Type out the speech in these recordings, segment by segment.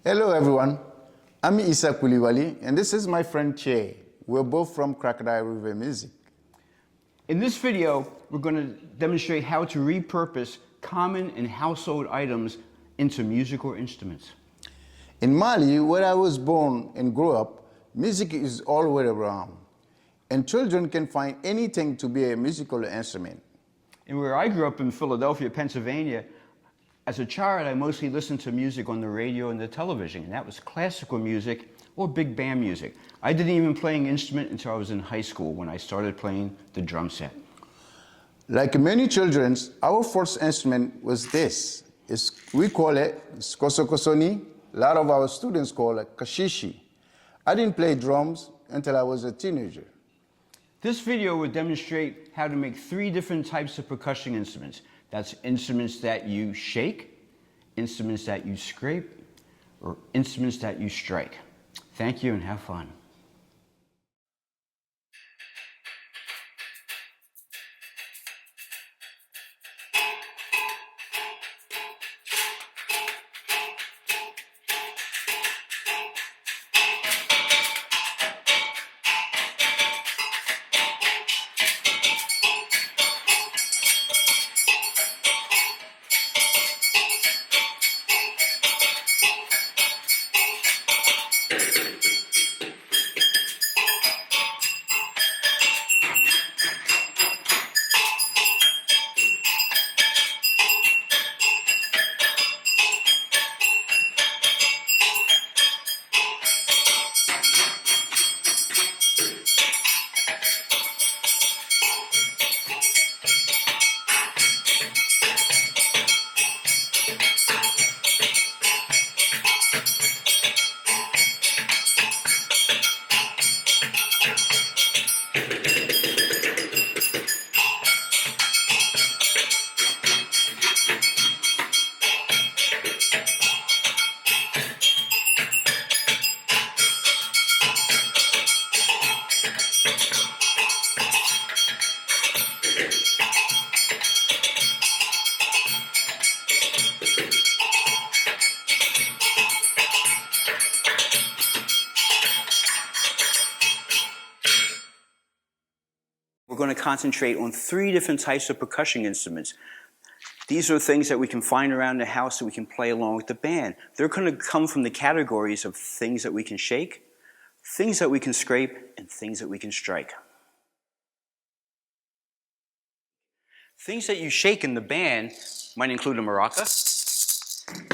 Hello everyone, I'm Issa Coulibay and this is my friend Che. We're both from Crocodile River Music. In this video, we're going to demonstrate how to repurpose common and household items into musical instruments. In Mali, where I was born and grew up, music is all the way around, and children can find anything to be a musical instrument. And where I grew up in Philadelphia, Pennsylvania, as a child, I mostly listened to music on the radio and the television, and that was classical music or big band music. I didn't even play an instrument until I was in high school when I started playing the drum set. Like many children, our first instrument was this. We call it skosokosoni. A lot of our students call it kashishi. I didn't play drums until I was a teenager. This video will demonstrate how to make 3 different types of percussion instruments. That's instruments that you shake, instruments that you scrape, or instruments that you strike. Thank you and have fun. We're going to concentrate on 3 different types of percussion instruments. These are things that we can find around the house that we can play along with the band. They're going to come from the categories of things that we can shake, things that we can scrape, and things that we can strike. Things that you shake in the band might include a maraca,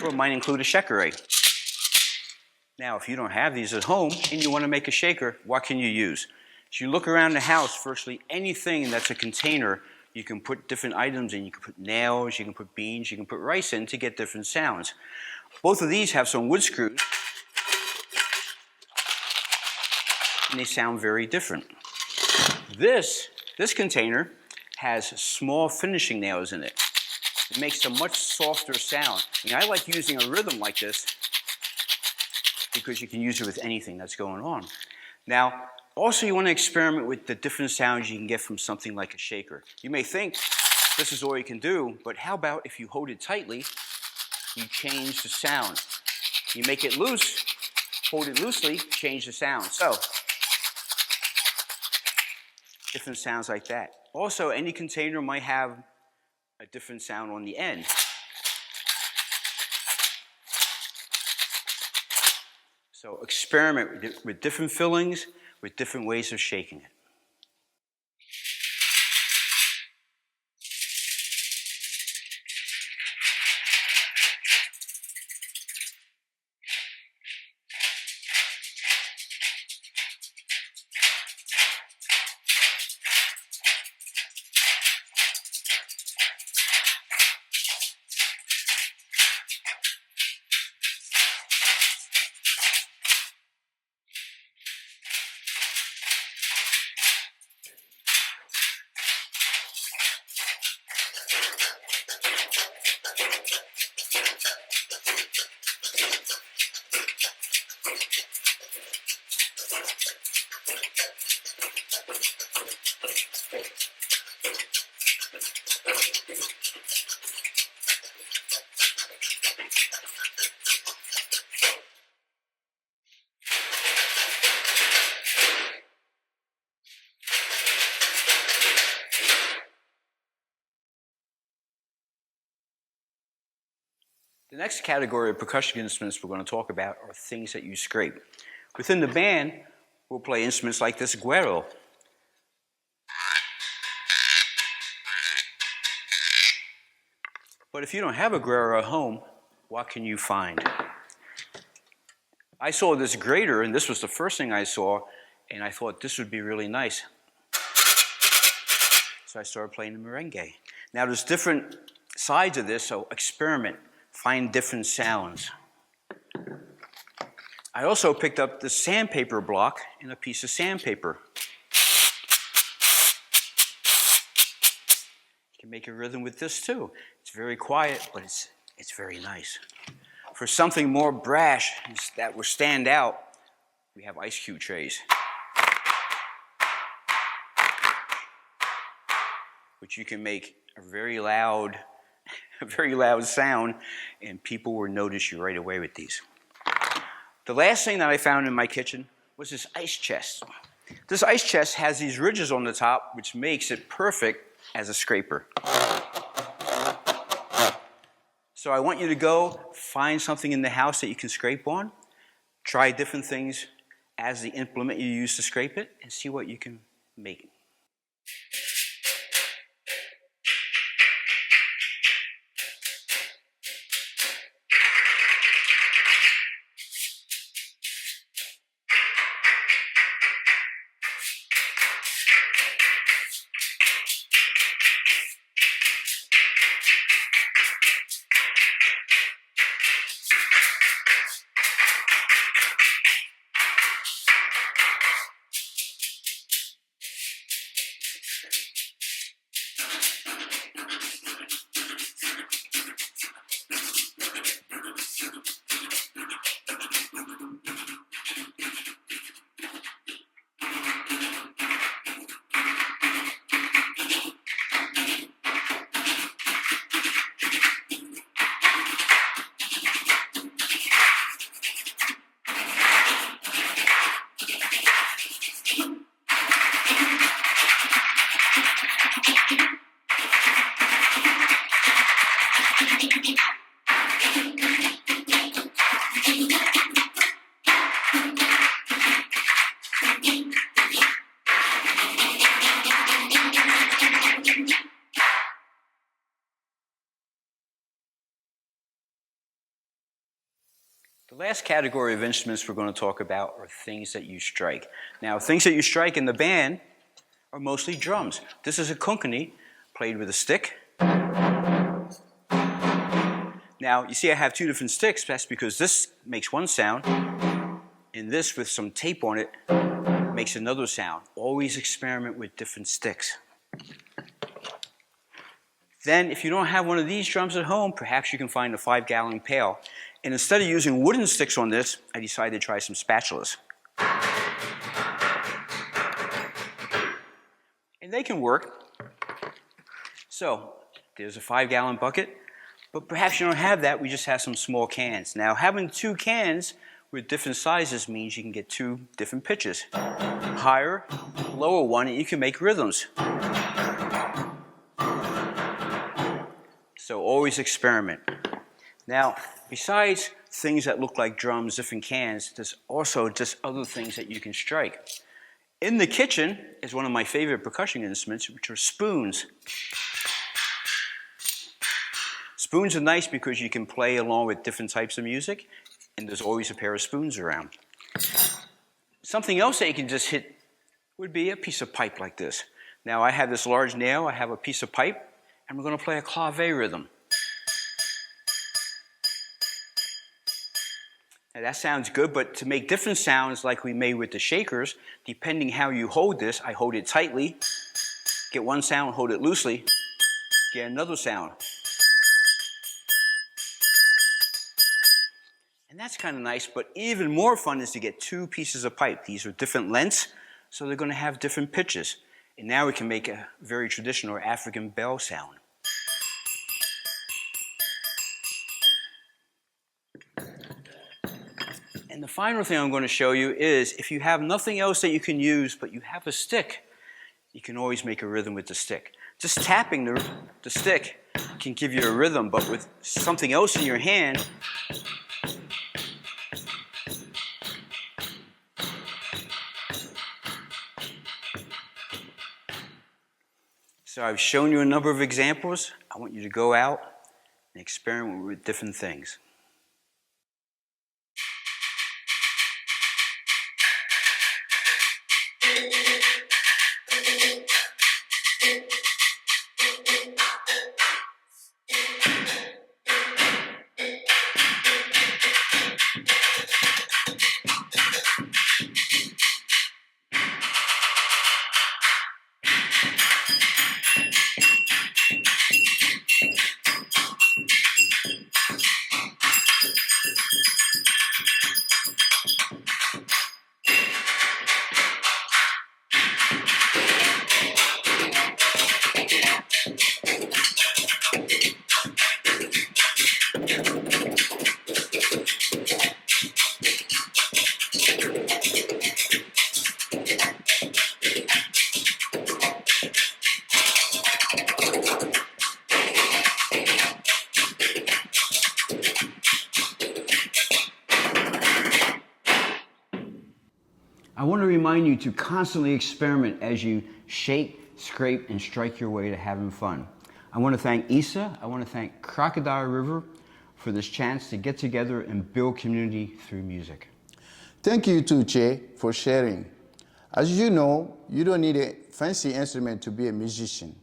or it might include a shekere. Now, if you don't have these at home and you want to make a shaker, what can you use? As you look around the house, virtually anything that's a container, you can put different items in. You can put nails, you can put beans, you can put rice in to get different sounds. Both of these have some wood screws, and they sound very different. This container has small finishing nails in it. It makes a much softer sound. I like using a rhythm like this because you can use it with anything that's going on. Now, also, you want to experiment with the different sounds you can get from something like a shaker. You may think this is all you can do, but how about if you hold it tightly, you change the sound. You make it loose, hold it loosely, change the sound. So, different sounds like that. Also, any container might have a different sound on the end. So, experiment with different fillings, with different ways of shaking it. The next category of percussion instruments we're going to talk about are things that you scrape. Within the band, we'll play instruments like this güiro. But if you don't have a güiro at home, what can you find? I saw this grater, and this was the first thing I saw, and I thought this would be really nice. So I started playing the merengue. Now there's different sides of this, so experiment, find different sounds. I also picked up the sandpaper block and a piece of sandpaper. You can make a rhythm with this too. It's very quiet, but it's very nice. For something more brash that will stand out, we have ice cube trays, which you can make a very loud sound, and people will notice you right away with these. The last thing that I found in my kitchen was this ice chest. This ice chest has these ridges on the top, which makes it perfect as a scraper. So I want you to go find something in the house that you can scrape on, try different things as the implement you use to scrape it, and see what you can make. The last category of instruments we're going to talk about are things that you strike. Now, things that you strike in the band are mostly drums. This is a konkani, played with a stick. Now, you see I have two different sticks. That's because this makes one sound, and this, with some tape on it, makes another sound. Always experiment with different sticks. Then, if you don't have one of these drums at home, perhaps you can find a 5-gallon pail. And instead of using wooden sticks on this, I decided to try some spatulas. And they can work. So, there's a 5-gallon bucket, but perhaps you don't have that, we just have some small cans. Now, having two cans with different sizes means you can get two different pitches. Higher, lower one, and you can make rhythms. So always experiment. Now, besides things that look like drums, different cans, there's also just other things that you can strike. In the kitchen is one of my favorite percussion instruments, which are spoons. Spoons are nice because you can play along with different types of music, and there's always a pair of spoons around. Something else that you can just hit would be a piece of pipe like this. Now, I have this large nail, I have a piece of pipe, and we're going to play a clave rhythm. Now that sounds good, but to make different sounds like we made with the shakers, depending how you hold this, I hold it tightly, get one sound, hold it loosely, get another sound. And that's kind of nice, but even more fun is to get two pieces of pipe. These are different lengths, so they're going to have different pitches. And now we can make a very traditional African bell sound. And the final thing I'm going to show you is if you have nothing else that you can use, but you have a stick, you can always make a rhythm with the stick. Just tapping the stick can give you a rhythm, but with something else in your hand, so I've shown you a number of examples. I want you to go out and experiment with different things. I want to remind you to constantly experiment as you shape, scrape, and strike your way to having fun. I want to thank Issa, I want to thank Crocodile River for this chance to get together and build community through music. Thank you to Che for sharing. As you know, you don't need a fancy instrument to be a musician.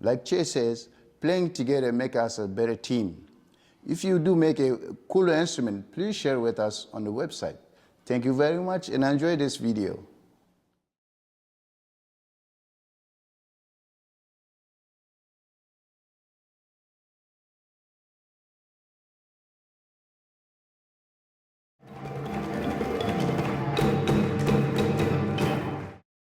Like Che says, playing together makes us a better team. If you do make a cooler instrument, please share with us on the website. Thank you very much and enjoy this video.